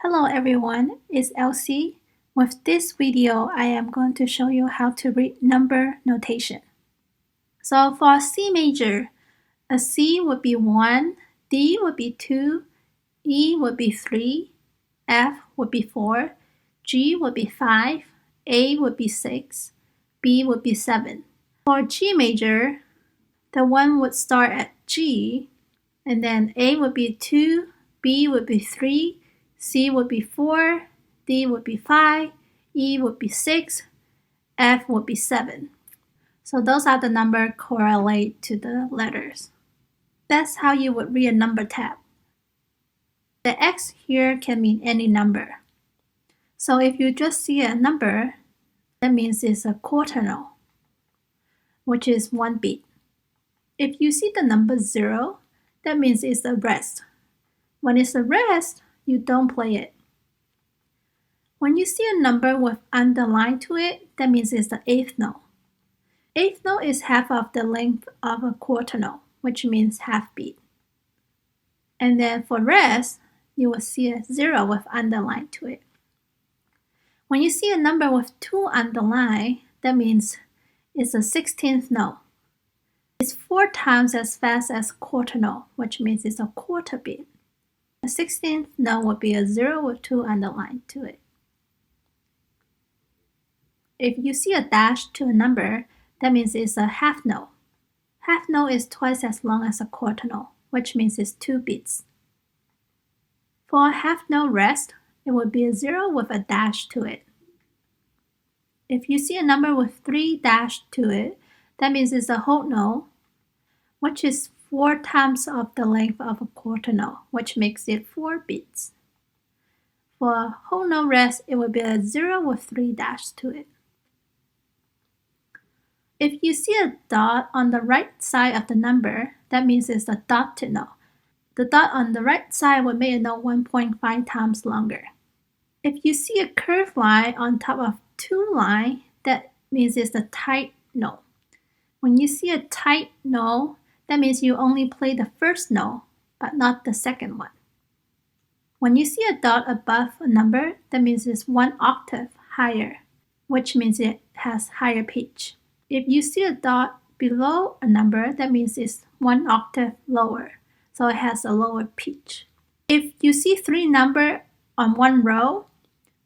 Hello everyone, it's Elsie. With this video, I am going to show you how to read number notation. So for C major, a C would be 1, D would be 2, E would be 3, F would be 4, G would be 5, A would be 6, B would be 7. For G major, the one would start at G, and then A would be 2, B would be 3, C would be 4, D would be 5, E would be 6, F would be 7. So those are the numbers correlate to the letters. That's how you would read a number tab. The X here can mean any number. So if you just see a number, that means it's a quaternary, which is 1 beat. If you see the number 0, that means it's a rest. When it's a rest, you don't play it. When you see a number with underline to it, that means it's the 8th note. 8th note is half of the length of a quarter note, which means half beat. And then for rest, you will see a 0 with underline to it. When you see a number with 2 underline, that means it's a 16th note. It's 4 times as fast as quarter note, which means it's a quarter beat. The 16th note would be a 0 with 2 underline to it. If you see a dash to a number, that means it's a half note. Half note is twice as long as a quarter note, which means it's 2 beats. For a half note rest, it would be a 0 with a dash to it. If you see a number with 3 dash to it, that means it's a whole note, which is 4 times of the length of a quarter note, which makes it 4 beats. For a whole note rest, it would be a 0 with 3 dash to it. If you see a dot on the right side of the number, that means it's a dotted note. The dot on the right side would make a note 1.5 times longer. If you see a curved line on top of 2 lines, that means it's a tight note. When you see a tight note, that means you only play the first note, but not the second one. When you see a dot above a number, that means it's 1 octave higher, which means it has higher pitch. If you see a dot below a number, that means it's 1 octave lower, so it has a lower pitch. If you see 3 numbers on one row,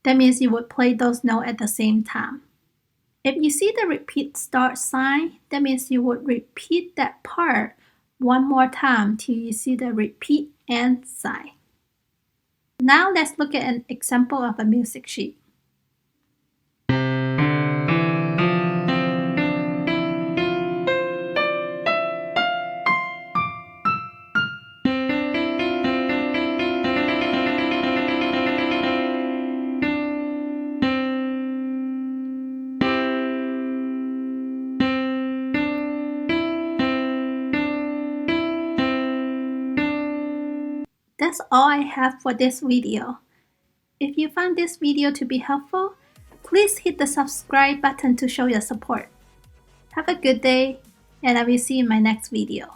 that means you would play those notes at the same time. If you see the repeat start sign, that means you would repeat that part one more time till you see the repeat end sign. Now let's look at an example of a music sheet. That's all I have for this video. If you found this video to be helpful, please hit the subscribe button to show your support. Have a good day, and I will see you in my next video.